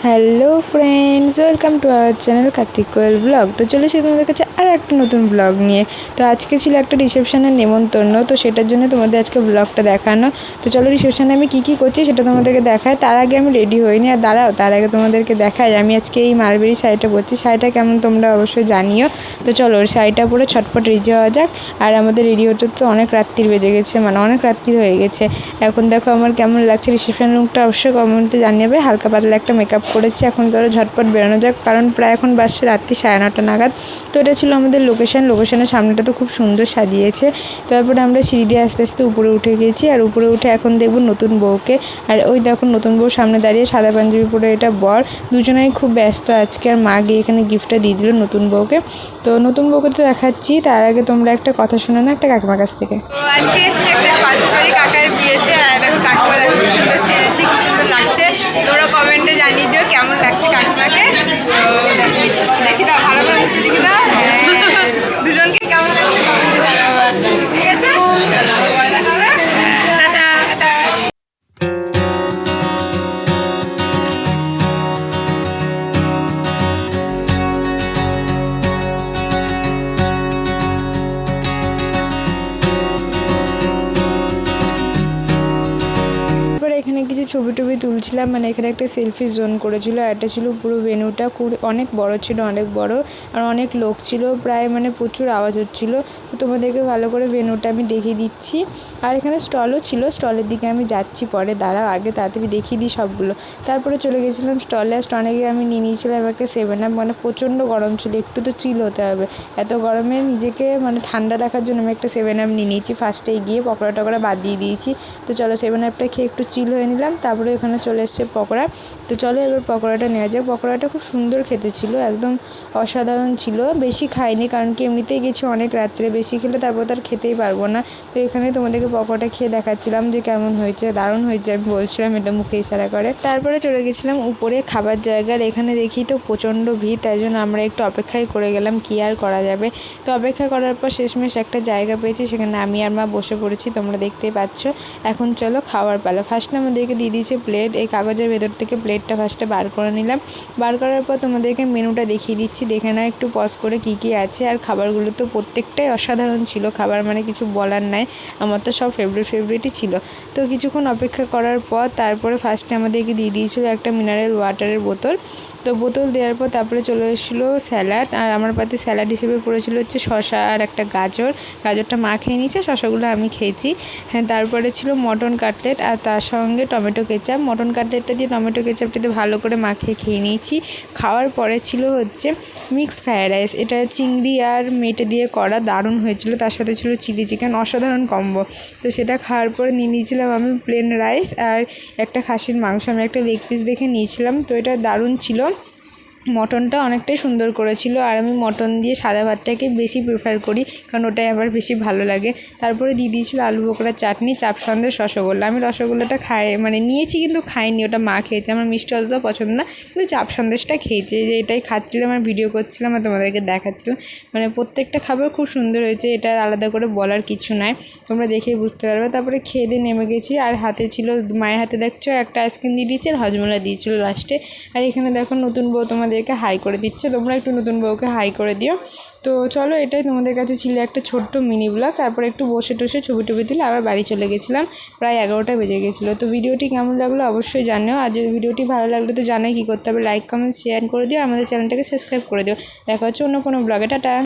Hello friends, welcome to our channel Kartik Koyel blog. তো চলেছি তোমাদের কাছে আর একটা নতুন ব্লগ নিয়ে। তো আজকে ছিল একটা রিসেপশনের নেমন্তন্ন, তো সেটার জন্য তোমাদের আজকে ব্লগটা দেখানো। তো চলো রিসেপশনে আমি কী কী করছি সেটা তোমাদেরকে দেখায়। তার আগে আমি রেডি হইনি, আর দাঁড়াও তার আগে তোমাদেরকে দেখাই আমি আজকে এই মালবেরি শাড়িটা পরছি। শাড়িটা কেমন তোমরা অবশ্যই জানিও। তো চলো শাড়িটা পরে ছটপট রেডি হওয়া যাক। আর আমাদের রেডি হতে তো অনেক রাত্রির বেজে গেছে, মানে অনেক রাত্রির হয়ে গেছে। এখন দেখো আমার কেমন লাগছে রিসেপশন রুমটা অবশ্যই কমেন্টে জানিয়ে। হালকা পাতলা একটা মেকআপ করেছি। এখন ধরো ঝটপট বেরোনো যাক, কারণ প্রায় এখন বাজছে রাত্রি 9:30 নাগাদ। তো এটা ছিল আমাদের লোকেশনের সামনেটা তো খুব সুন্দর সাজিয়েছে। তারপরে আমরা সিঁড়ি দিয়ে আস্তে আস্তে উপরে উঠে গেছি, আর উপরে উঠে এখন দেখব নতুন বউকে। আর ওই দেখো নতুন বউ সামনে দাঁড়িয়ে, সাদা পাঞ্জাবি পরে, এটা বর। দুজনেই খুব ব্যস্ত আজকে। আর মা গিয়ে এখানে গিফটটা দিয়ে দিল নতুন বউকে। তো নতুন বউকে তো দেখাচ্ছি, তার আগে তোমরা একটা কথা শোনো না একটা কাকিমার কাছ থেকে। তো আজকে এসছি একটা পাশাপাশি কাকার বিয়েতে, আর দেখো কাকিমা দেখো কি সুন্দর সেজেছে, কি সুন্দর লাগছে। তোমরা কমেন্টে জানিয়ে দিও কেমন লাগছে কাকিমাকে। দেখি দাও, ভালো করে দেখি দাও। হ্যাঁ, দুজনকে কেমন লাগছে কমেন্টে জানাবো, ঠিক আছে? চলো পরে দেখা হবে। টাটা। এখানে কিছু ছবি টবি তুলছিলাম, মানে এখানে একটা সেলফি জোন করেছিল। আর এটা ছিল পুরো ভেন্যুটা অনেক বড় ছিল, অনেক বড়। আর অনেক লোক ছিল, প্রায় মানে প্রচুর আওয়াজ হচ্ছিল। তো তোমাদেরকে ভালো করে ভেন্যুটা আমি দেখিয়ে দিচ্ছি। আর এখানে স্টলও ছিল, স্টলের দিকে আমি যাচ্ছি পরে, দাঁড়াও আগে তাড়াতাড়ি দেখিয়ে দিই সবগুলো। তারপরে চলে গেছিলাম স্টলে। আর স্টলে গিয়ে আমি নিয়ে নিয়েছিলাম একটা 7 আপ, মানে প্রচণ্ড গরম ছিল, একটু তো চিল হতে হবে। এত গরমে নিজেকে মানে ঠান্ডা রাখার জন্য আমি একটা 7 আপ নিয়ে নিয়েছি। ফার্স্টে গিয়ে পকোড়া টকোড়া বাদ দিয়ে দিয়েছি। তো চলো 7 আপটা খেয়ে একটু চিল হয়ে নিলাম। তারপরে এখানে চলে এসছে পকোড়া। তো চলো এবার পকোড়াটা নেওয়া যাক। পকোড়াটা খুব সুন্দর খেতে ছিল, একদম অসাধারণ ছিল। বেশি খাইনি, কারণ কি এমনিতেই গেছি অনেক রাত্রে, বেশি খেলে তারপর তার খেতেই পারবো না। তো এখানে তোমাদেরকে পকোড়াটা খেয়ে দেখাচ্ছিলাম যে কেমন হয়েছে। দারুণ হয়েছে আমি বলছিলাম, এটা মুখে ইশারা করে। তারপরে চলে গেছিলাম উপরে খাবার জায়গার। এখানে দেখি তো প্রচণ্ড ভিড়, তাই জন্য আমরা একটু অপেক্ষাই করে গেলাম, কি আর করা যাবে। তো অপেক্ষা করার পর শেষমেশ একটা জায়গা পেয়েছি, সেখানে আমি আর মা বসে পড়েছি, তোমরা দেখতেই পাচ্ছ। এখন চলো খাওয়ার পালা। ফার্স্টে আমাদেরকে দিয়ে দিয়েছে প্লেট। এই কাগজের ভেতর থেকে প্লেটটা ফার্স্টে বার করে নিলাম। বার করার পর তোমাদেরকে মেনুটা দেখিয়ে দিচ্ছি, দেখে না একটু পজ করে কী কী আছে। আর খাবারগুলো তো প্রত্যেকটাই অসাধারণ ছিল, খাবার মানে কিছু বলার নাই। আমার তো সব ফেভারিটই ছিল। তো কিছুক্ষণ অপেক্ষা করার পর তারপরে ফার্স্টে আমাদেরকে দিয়ে দিয়েছিল একটা মিনারেল ওয়াটারের বোতল। তো বোতল দেওয়ার পর তারপরে চলে এসেছিলো স্যালাড। আর আমার পাতে স্যালাড হিসেবে পড়েছিল হচ্ছে শসা আর একটা গাজর। গাজরটা মা খেয়ে নিয়েছে, শসাগুলো আমি খেয়েছি। হ্যাঁ, তারপরে ছিল মটন কাটলেট, আর তার সঙ্গে টমেটো কেচাপ। মটন কাটলেটটা দিয়ে টমেটো কেচাপটাতে ভালো করে মাখিয়ে খেয়ে নিয়েছি। খাওয়ার পরে ছিল হচ্ছে মিক্স ফ্রায়েড রাইস। এটা চিংড়ি আর মেটে দিয়ে করা, দারুণ হয়েছিল। তার সাথে ছিল চিলি চিকেন, অসাধারণ কম্বো। তো সেটা খাওয়ার পরে নিয়ে নিয়েছিলাম আমি প্লেন রাইস আর একটা খাসির মাংস। আমি একটা লেগ পিস দেখে নিয়েছিলাম, তো এটা দারুণ ছিল। মটনটা অনেকটাই সুন্দর করেছিল। আর আমি মটন দিয়ে সাদা ভাতটাকে বেশি প্রেফার করি, কারণ ওটাই আমার বেশি ভালো লাগে। তারপরে দিয়ে দিয়েছিল আলু বোখরার চাটনি, চাপ সন্দেশ, রসগোল্লা। আমি রসগোল্লাটা মানে নিয়েছি কিন্তু খাইনি, ওটা মা খেয়েছে। আমার মিষ্টি অতটা পছন্দ না, কিন্তু চাপ সন্দেশটা খেয়েছি। যে এটাই খাচ্ছিলাম, আমার ভিডিও করছিলাম আর তোমাদেরকে দেখাচ্ছিলাম। মানে প্রত্যেকটা খাবার খুব সুন্দর হয়েছে, এটা আলাদা করে বলার কিছু নাই, তোমরা দেখেই বুঝতে পারবে। তারপরে খেয়ে দিয়ে নেমে গেছি। আর হাতে ছিল, মায়ের হাতে দেখছো একটা আইসক্রিম দিয়ে দিয়েছে, আর হজমোলা দিয়েছিল লাস্টে। আর এখানে দেখো নতুন বউ তোমাদেরকে হাই করে দিচ্ছে, তোমরা একটু নতুন বউকে হাই করে দিও। তো চলো এটাই তোমাদের কাছে ছিল একটা ছোট্ট মিনি ব্লগ। তারপরে একটু বসে টসে ছবি টবি তুলে আবার বাড়ি চলে গেছিলাম, প্রায় 11টা বেজে গেছিলো। তো ভিডিওটি কেমন লাগলো অবশ্যই জানিও। আর যদি ভিডিওটি ভালো লাগলে তো জানাই কী করতে হবে, লাইক কমেন্ট শেয়ার করে দিও, আমাদের চ্যানেলটাকে সাবস্ক্রাইব করে দিও। দেখা হচ্ছে অন্য কোনো ব্লগে। টাটা।